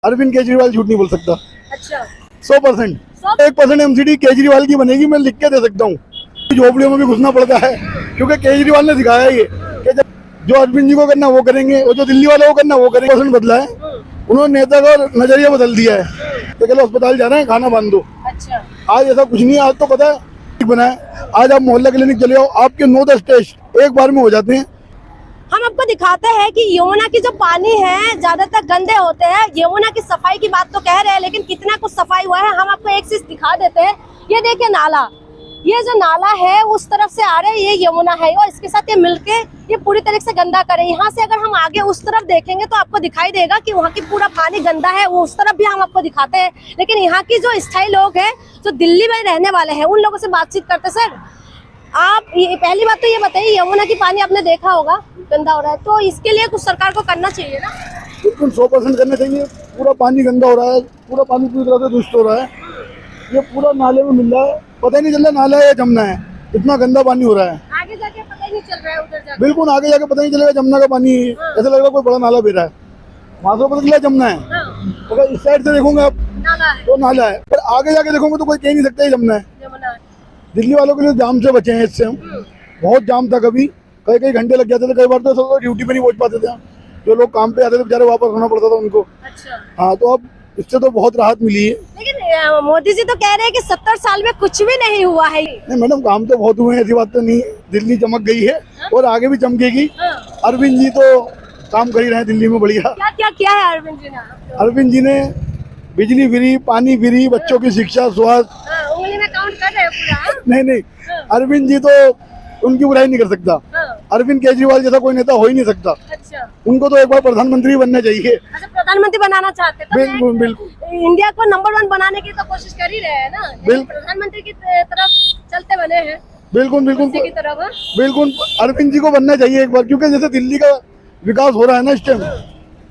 अरविंद केजरीवाल झूठ नहीं बोल सकता। अच्छा 100%। 1% एमसीडी केजरीवाल की बनेगी, मैं लिख के दे सकता हूँ। झोपड़ियों में भी घुसना पड़ता है क्योंकि केजरीवाल ने सिखाया ये कि जो अरविंद जी को करना वो करेंगे और जो दिल्ली वालों को करना वो करेंगे। परसेंट बदला है, उन्होंने नेता का नजरिया बदल दिया है कि चलो अस्पताल जा रहे हैं, खाना बांध दो। अच्छा आज ऐसा कुछ नहीं है। आज तो पता है बना है, आज आप मोहल्ला क्लिनिक चले जाओ, आपके 9-10 टेस्ट एक बार में हो जाते हैं। हम आपको दिखाते हैं कि यमुना की जो पानी है ज्यादातर गंदे होते हैं। यमुना की सफाई की बात तो कह रहे हैं, लेकिन कितना कुछ सफाई हुआ है हम आपको एक चीज दिखा देते हैं। ये देखिए नाला, ये जो नाला है उस तरफ से आ रहे हैं, ये यमुना है और इसके साथ ये मिलके ये पूरी तरह से गंदा करे। यहाँ से अगर हम आगे उस तरफ देखेंगे तो आपको दिखाई देगा कि वहाँ की पूरा पानी गंदा है, वो उस तरफ भी हम आपको दिखाते हैं। लेकिन यहाँ की जो स्थायी लोग हैं, जो दिल्ली में रहने वाले हैं, उन लोगों से बातचीत करते। सर आप पहली बात तो ये बताइए, यमुना की पानी आपने देखा होगा गंदा हो रहा है, तो इसके लिए कुछ सरकार को करना चाहिए ना? बिल्कुल 100% करना चाहिए। पूरा पानी गंदा हो रहा है, पूरा पानी पूरी तरह से दूषित हो रहा है। ये पूरा नाले में मिल रहा है, पता ही नहीं चल रहा नाला है या जमुना है, इतना गंदा पानी हो रहा है। आगे जाके पता ही नहीं चल रहा है, उधर जाके बिल्कुल आगे जाके पता नहीं चलेगा जमुना का पानी है। ऐसा लग रहा है कोई बड़ा नाला बह रहा है, वहाँ से पता चला जमुना है। अगर इस साइड से देखोगे आप नाला है, तो नाला है, पर आगे जाके देखोगे तो कोई कह नहीं सकता ये जमुना है। यमुना है। दिल्ली वालों के लिए जाम से बचे हैं इससे हम। बहुत जाम था, कभी कई घंटे लग जाते थे, कई बार तो ड्यूटी पे नहीं पहुंच पाते थे। जो लोग काम पे आते थे बेचारे वापस होना पड़ता था उनको। अच्छा हाँ, तो अब इससे तो बहुत राहत मिली है। लेकिन मोदी जी तो कह रहे हैं कि 70 साल में कुछ भी नहीं हुआ है। नहीं मैडम, काम तो बहुत हुए हैं, ऐसी बात तो नहीं है। दिल्ली चमक गई है और आगे भी चमकेगी। अरविंद जी तो काम कर ही रहे हैं दिल्ली में बढ़िया। क्या क्या किया है अरविंद जी ने? अरविंद जी ने बिजली फ्री, पानी फ्री, बच्चों की शिक्षा, स्वास्थ्य। उंगली में काउंट कर रहे हैं पूरा। नहीं, अरविंद जी तो उनकी बुराई नहीं कर सकता। अरविंद केजरीवाल जैसा कोई नेता हो ही नहीं सकता। अच्छा, उनको तो एक बार प्रधानमंत्री बनना चाहिए। अच्छा प्रधानमंत्री बनाना चाहते हैं? बिल्कुल बिल्कुल। इंडिया को नंबर 1 बनाने की तो कोशिश कर ही रहे हैं ना, लेकिन प्रधानमंत्री की तरफ चलते बने हैं। बिल्कुल बिल्कुल की तरफ बिल्कुल अरविंद जी को बनना चाहिए एक बार, क्योंकि जैसे दिल्ली का विकास हो रहा है ना इस टाइम,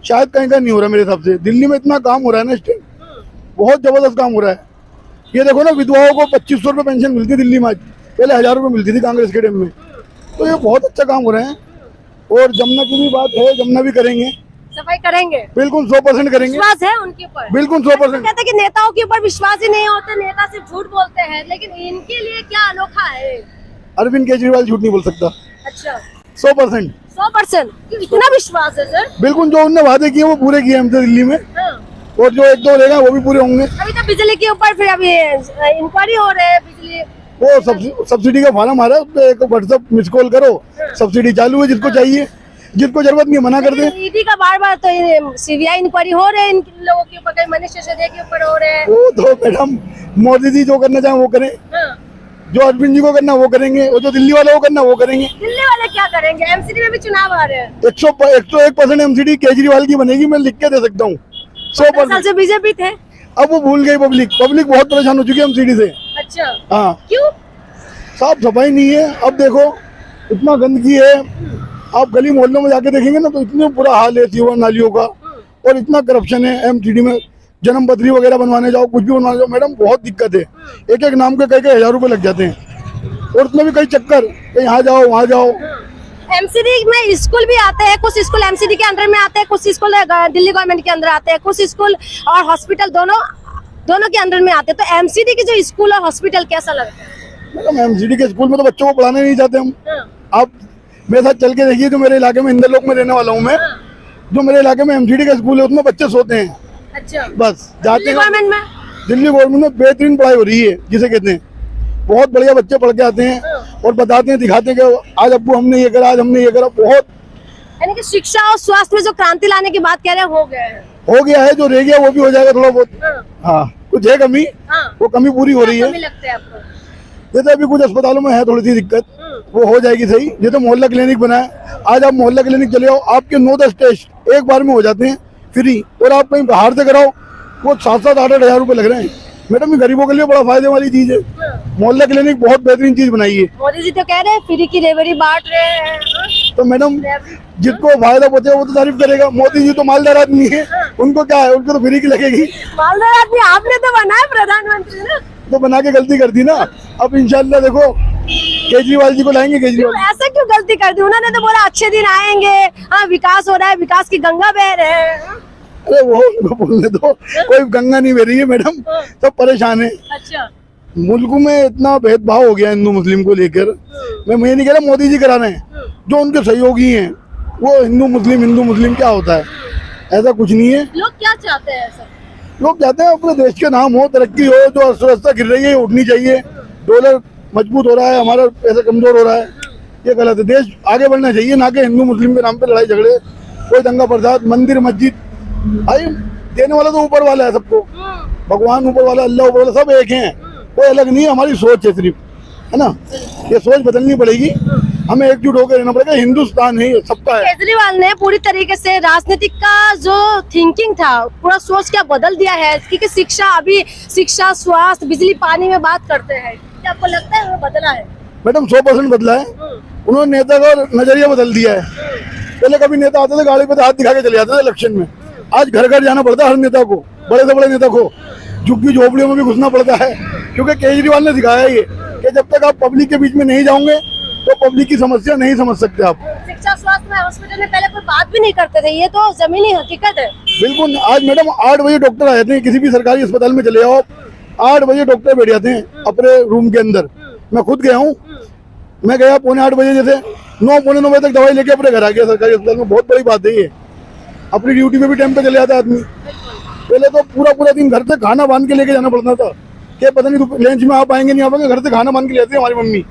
शायद कहीं का नहीं हो रहा मेरे हिसाब से। दिल्ली में इतना काम हो रहा है ना इस टाइम, बहुत जबरदस्त काम हो रहा है। ये देखो ना, विधवाओं को 2500 रुपये पेंशन मिलती है दिल्ली में, आज पहले 1000 रुपये मिलती थी कांग्रेस के टाइम में। तो ये बहुत अच्छा काम हो रहे हैं। और जमुना की भी बात है, जमुना भी करेंगे, सफाई करेंगे, बिल्कुल 100% करेंगे। विश्वास है उनके ऊपर, बिल्कुल 100%। कहते हैं कि नेताओं के ऊपर विश्वास ही नहीं होता, नेता सिर्फ झूठ बोलते हैं, लेकिन इनके लिए क्या अनोखा है? अरविंद केजरीवाल झूठ नहीं बोल सकता। अच्छा 100%। 100% इतना विश्वास है सर? बिल्कुल, जो उनने वादे किए वो पूरे किए हमसे दिल्ली में, और जो 1-2 रहेगा वो भी पूरे होंगे। अभी तो बिजली के ऊपर फिर अभी इंक्वायरी हो रही है। बिजली वो सब्सिडी का फार्म आ रहा है, उस पे एक व्हाट्सएप मिस कॉल करो, सब्सिडी चालू है। जिसको चाहिए, जिसको जरूरत नहीं मना कर दे। ईडी का बार तो सीबीआई इंक्वायरी हो रहे हैं इन लोगों के ऊपर, कहीं मनीष सिसोदिया के ऊपर हो रहे हैं। वो तो मैडम मोदी जी जो करना चाहे वो करें, जो अरविंद जी को करना वो करेंगे, और जो दिल्ली वालों को करना वो करेंगे। दिल्ली वाले क्या करेंगे? एमसीडी में भी चुनाव आ रहे हैं। 101% एमसीडी केजरीवाल की बनेगी, मैं लिख के दे सकता हूँ। 100% से बीजेपी थे, अब वो भूल गई। पब्लिक बहुत परेशान हो चुकी है एमसीडी से। अच्छा हाँ, क्यों? साफ सफाई नहीं है। अब देखो इतना गंदगी है, आप गली मोहल्लों में जाके देखेंगे ना तो इतने बुरा हाल है सीवर नालियों का, और इतना करप्शन है एमसीडी में। जन्म पत्री वगैरह बनवाने जाओ, कुछ भी बनवाने जाओ मैडम, बहुत दिक्कत है। एक नाम के कई 1000 रुपए लग जाते हैं, और उसमें भी कई चक्कर, यहाँ जाओ वहाँ जाओ। एमसीडी में स्कूल भी आते हैं, कुछ स्कूल एमसीडी के अंदर में आते हैं, कुछ स्कूल दिल्ली गवर्नमेंट के अंदर आते हैं, कुछ स्कूल और हॉस्पिटल दोनों के अंदर में आते हैं। तो एमसीडी के जो स्कूल और हॉस्पिटल कैसा लगता है? मैडम एमसीडी के स्कूल में तो बच्चों को पढ़ाने नहीं जाते हम। आप मेरे साथ चल के देखिए, जो मेरे इलाके में इंदरलोक में रहने वाला हूँ मैं, जो मेरे इलाके में एमसीडी का स्कूल है उसमें बच्चे सोते हैं। अच्छा, बस जाते हैं। गवर्नमेंट में, दिल्ली गवर्नमेंट में बेहतरीन पढ़ाई हो रही है, जिसे कहते हैं। बहुत बढ़िया बच्चे पढ़ के आते हैं और बताते हैं, दिखाते हैं कि आज अब्बू हमने ये करा, आज हमने ये करा। बहुत यानी कि शिक्षा और स्वास्थ्य में जो क्रांति लाने की बात कह रहे हैं, हो गया है। जो रह गया वो भी हो जाएगा थोड़ा बहुत। हाँ, कुछ है कमी, वो कमी पूरी हो रही है। लगता है आपको? जैसे अभी कुछ अस्पतालों में है थोड़ी सी दिक्कत, वो हो जाएगी सही। जैसे मोहल्ला क्लिनिक बना है, आज आप मोहल्ला क्लिनिक चले जाओ, आपके 9-10 टेस्ट एक बार में हो जाते हैं फ्री, और आप कहीं बाहर से कराओ वो 7-7, 8-8 हजार रुपए लग रहे हैं। मैडम ये गरीबों के लिए बड़ा फायदे वाली चीज है। मोहल्ला क्लिनिक बहुत बेहतरीन चीज बनाई है। मोदी जी तो कह रहे हैं फ्री की रेवड़ी बांट रहे हैं। तो मैडम जिसको फायदा पहुंचे वो तो तारीफ करेगा। मोदी जी तो मालदार आदमी है, उनको क्या है, उनको तो फ्री की लगेगी। मालदार आदमी आपने तो बनाया प्रधानमंत्री ना, तो बना के गलती कर दी ना। अब इंशाल्लाह देखो केजरीवाल जी को लाएंगे। केजरीवाल ऐसा क्यों गलती कर दी? उन्होंने तो बोला अच्छे दिन आएंगे, हाँ विकास हो रहा है, विकास की गंगा बह रहे हैं। अरे वो उनको बोलने दो, कोई गंगा नहीं बह रही है मैडम, सब परेशान है। अच्छा। मुल्क में इतना भेदभाव हो गया हिंदू मुस्लिम को लेकर। मैं ये नहीं कह रहा मोदी जी करा रहे हैं, जो उनके सहयोगी हैं वो हिंदू मुस्लिम क्या होता है, ऐसा कुछ नहीं है। लोग क्या चाहते हैं सर? लोग चाहते हैं अपने देश के नाम हो, तरक्की हो, जो अर्थव्यवस्था गिर रही है उठनी चाहिए, डॉलर मजबूत हो रहा है, हमारा पैसा कमजोर हो रहा है, ये गलत है। देश आगे बढ़ना चाहिए, ना कि हिंदू मुस्लिम के नाम पे लड़ाई झगड़े, कोई दंगा फसाद। मंदिर मस्जिद भाई देने वाला तो ऊपर वाला है सबको, भगवान ऊपर वाला, अल्लाह ऊपर वाला, सब एक हैं, कोई अलग नहीं है। हमारी सोच है सिर्फ, है ना, ये सोच बदलनी पड़ेगी, हमें एकजुट होकर रहना पड़ेगा। हिंदुस्तान है, सबका है। केजरीवाल ने पूरी तरीके से राजनीतिक का जो थिंकिंग था, पूरा सोच क्या बदल दिया है, क्योंकि शिक्षा, स्वास्थ्य, बिजली, पानी में बात करते हैं। क्या आपको लगता है वो बदला है? मैडम 100% बदला है। उन्होंने नेता का नजरिया बदल दिया है। पहले कभी नेता आते थे गाड़ी पे हाथ दिखा के चले जाते थे इलेक्शन में, आज घर घर जाना पड़ता है हर नेता को, बड़े से बड़े नेता को, झुग्गी झोपड़ियों में भी घुसना पड़ता है, क्योंकि केजरीवाल ने दिखाया ये कि जब तक आप पब्लिक के बीच में नहीं जाओगे तो पब्लिक की समस्या नहीं समझ सकते आप। शिक्षा, स्वास्थ्य में, हॉस्पिटल में पहले कोई बात भी नहीं करते थे, ये तो जमीनी हकीकत है। बिल्कुल। आज मैडम 8 बजे डॉक्टर आ जाते हैं, किसी भी सरकारी अस्पताल में चले जाओ, 8 बजे डॉक्टर बैठ जाते हैं अपने रूम के अंदर। मैं खुद गया हूँ, मैं गया 7:45 बजे, जैसे 9 पौने 9 बजे तक दवाई लेके अपने घर आ गया सरकारी अस्पताल में। बहुत बड़ी बात है ये। अपनी ड्यूटी में भी टाइम पे चले जाता है आदमी। पहले तो पूरा दिन घर से खाना बांध के लेके जाना पड़ता था, कि पता नहीं लंच में आप आएंगे नहीं आ पाएंगे, घर से खाना बांध के ले आती है हमारी मम्मी,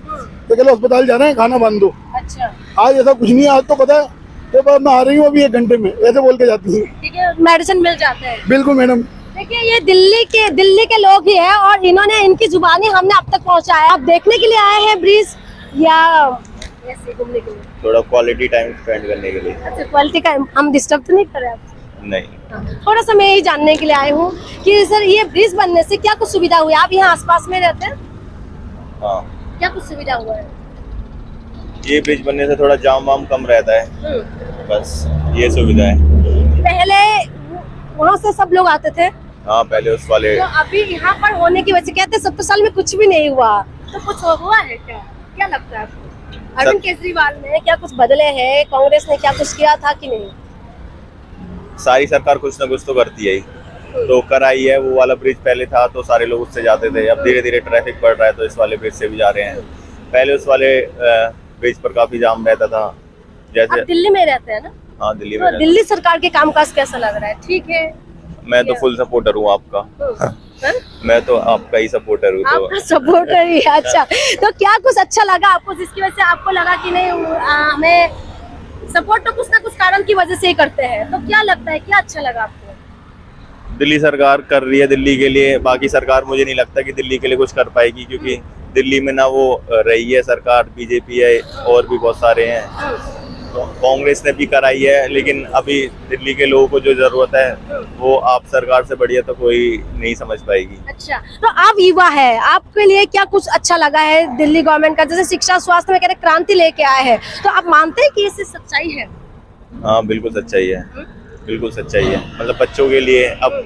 तो चलो अस्पताल जा रहे हैं खाना बांध दो। अच्छा। आज ऐसा कुछ नहीं है, आज तो पता है तो मैं आ रही हूँ अभी 1 घंटे में, ऐसे बोल के जाती है। ठीक है, मेडिसिन मिल जाते हैं। बिल्कुल मैडम। देखिए ये दिल्ली के लोग ही है, और इन्होंने इनकी जुबानी हमने अब तक पहुंचाया। आप देखने के लिए आए हैं ब्रिज या ऐसे घूमने के लिए? थोड़ा क्वालिटी टाइम स्पेंड करने के लिए। अच्छा, क्वालिटी का हम डिस्टर्ब तो नहीं कर रहे आपसे? नहीं। थोड़ा सा मैं यही जानने के लिए आई हूँ कि सर ये ब्रिज बनने से क्या कुछ सुविधा हुई? आप यहाँ आसपास में रहते हैं? हाँ, क्या कुछ सुविधा हुआ है? ये ब्रिज बनने से थोड़ा जाम वाम कम रहता है, बस ये सुविधा है। पहले वहाँ से सब लोग आते थे, हाँ पहले उस वाले, तो अभी यहाँ पर होने की वजह से कहते 70 साल में कुछ भी नहीं हुआ, तो कुछ हुआ है क्या? क्या लगता है आपको? अरविंद केजरीवाल ने क्या कुछ बदले हैं? कांग्रेस ने क्या कुछ किया था कि नहीं? सारी सरकार कुछ ना कुछ तो करती है ही, तो कराई है। वो वाला ब्रिज पहले था तो सारे लोग उससे जाते थे, अब धीरे धीरे ट्रैफिक बढ़ रहा है तो इस वाले ब्रिज से भी जा रहे हैं। पहले उस वाले ब्रिज पर काफी जाम रहता था। जैसे आप दिल्ली में रहते हैं ना? हाँ दिल्ली में तो दिल्ली सरकार के कामकाज कैसा लग रहा है? ठीक है? मैं तो फुल सपोर्टर हूँ आपका। मैं तो आपका ही सपोर्टर हूँ। तो आपका सपोर्टर ही है। अच्छा, तो क्या कुछ अच्छा लगा आपको जिसकी वजह से आपको लगा कि नहीं हमें सपोर्ट तो कुछ ना कुछ कारण की वजह से ही करते हैं, तो क्या लगता है, क्या अच्छा लगा आपको? दिल्ली सरकार कर रही है दिल्ली के लिए, बाकी सरकार मुझे नहीं लगता कि दिल्ली के लिए कुछ कर पाएगी, क्योंकि दिल्ली में ना वो रही है सरकार, बीजेपी है और भी बहुत सारे हैं। तो कांग्रेस ने भी कराई है, लेकिन अभी दिल्ली के लोगों को जो जरूरत है वो आप सरकार से बढ़िया तो कोई नहीं समझ पाएगी। अच्छा, तो आप युवा है, आपके लिए क्या कुछ अच्छा लगा है दिल्ली गवर्नमेंट का? जैसे शिक्षा स्वास्थ्य में कह रहे क्रांति लेके आए हैं, तो आप मानते हैं कि इससे सच्चाई है? हाँ बिल्कुल सच्चाई है, बिल्कुल सच्चाई है। मतलब बच्चों के लिए, अब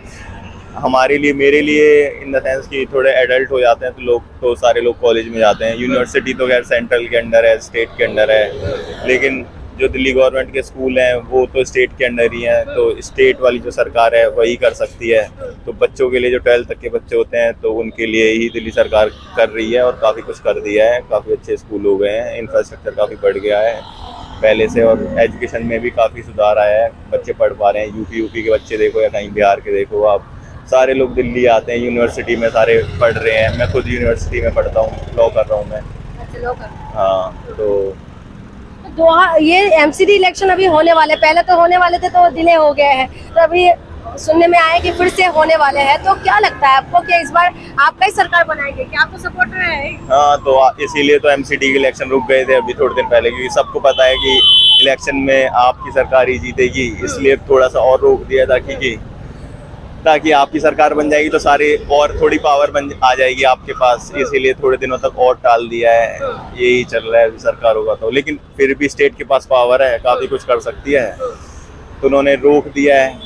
हमारे लिए, मेरे लिए इन द सेंस कि थोड़े एडल्ट हो जाते हैं तो लोग, तो सारे लोग कॉलेज में जाते हैं। यूनिवर्सिटी तो खैर सेंट्रल के अंडर है, स्टेट के अंडर है, लेकिन जो दिल्ली गवर्नमेंट के स्कूल हैं वो तो स्टेट के अंडर ही हैं, तो स्टेट वाली जो सरकार है वही कर सकती है। तो बच्चों के लिए, जो 12th तक के बच्चे होते हैं, तो उनके लिए ही दिल्ली सरकार कर रही है और काफ़ी कुछ कर दिया है। काफ़ी अच्छे स्कूल हो गए हैं, इंफ्रास्ट्रक्चर काफ़ी बढ़ गया है पहले से, और एजुकेशन में भी काफ़ी सुधार आया है, बच्चे पढ़ पा रहे हैं। यूपी के बच्चे देखो या कहीं बिहार के देखो आप, सारे लोग दिल्ली आते हैं, यूनिवर्सिटी में सारे पढ़ रहे हैं। मैं खुद यूनिवर्सिटी में पढ़ता हूँ, लॉ कर रहा हूँ मैं। हाँ, तो ये एमसीडी इलेक्शन अभी होने वाले, पहले तो होने वाले थे तो डिले हो गए हैं, तो अभी सुनने में आया कि फिर से होने वाले हैं, तो क्या लगता है आपको कि इस बार आपका ही सरकार बनाएंगे? क्या आपको सपोर्ट है? हाँ, तो इसीलिए तो एमसीडी के इलेक्शन रुक गए थे अभी थोड़े दिन पहले, क्योंकि सबको पता है कि इलेक्शन में आपकी सरकार ही जीतेगी, इसलिए थोड़ा सा और रोक दिया ताकि आपकी सरकार बन जाएगी तो सारे और थोड़ी पावर आ जाएगी आपके पास, इसीलिए थोड़े दिनों तक और टाल दिया है। यही चल रहा है, सरकार होगा तो, लेकिन फिर भी स्टेट के पास पावर है, काफी कुछ कर सकती है, तो उन्होंने रोक दिया है।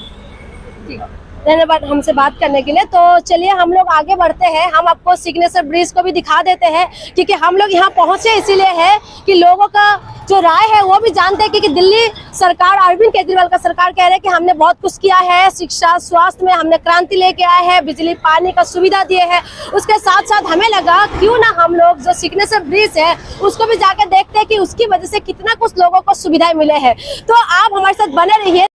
धन्यवाद हमसे बात करने के लिए। तो चलिए हम लोग आगे बढ़ते हैं, हम आपको सिग्नेचर ब्रिज को भी दिखा देते हैं, क्योंकि हम लोग यहाँ पहुंचे इसीलिए है कि लोगों का जो राय है वो भी जानते हैं, क्योंकि दिल्ली सरकार, अरविंद केजरीवाल का सरकार कह रहे हैं कि हमने बहुत कुछ किया है, शिक्षा स्वास्थ्य में हमने क्रांति लेके आए हैं, बिजली पानी का सुविधा दिए हैं। उसके साथ साथ हमें लगा क्यों ना हम लोग जो सिग्नेचर ब्रिज है उसको भी जाकर देखते हैं कि उसकी वजह से कितना कुछ लोगों को सुविधाएं मिले हैं। तो आप हमारे साथ बने रहिए।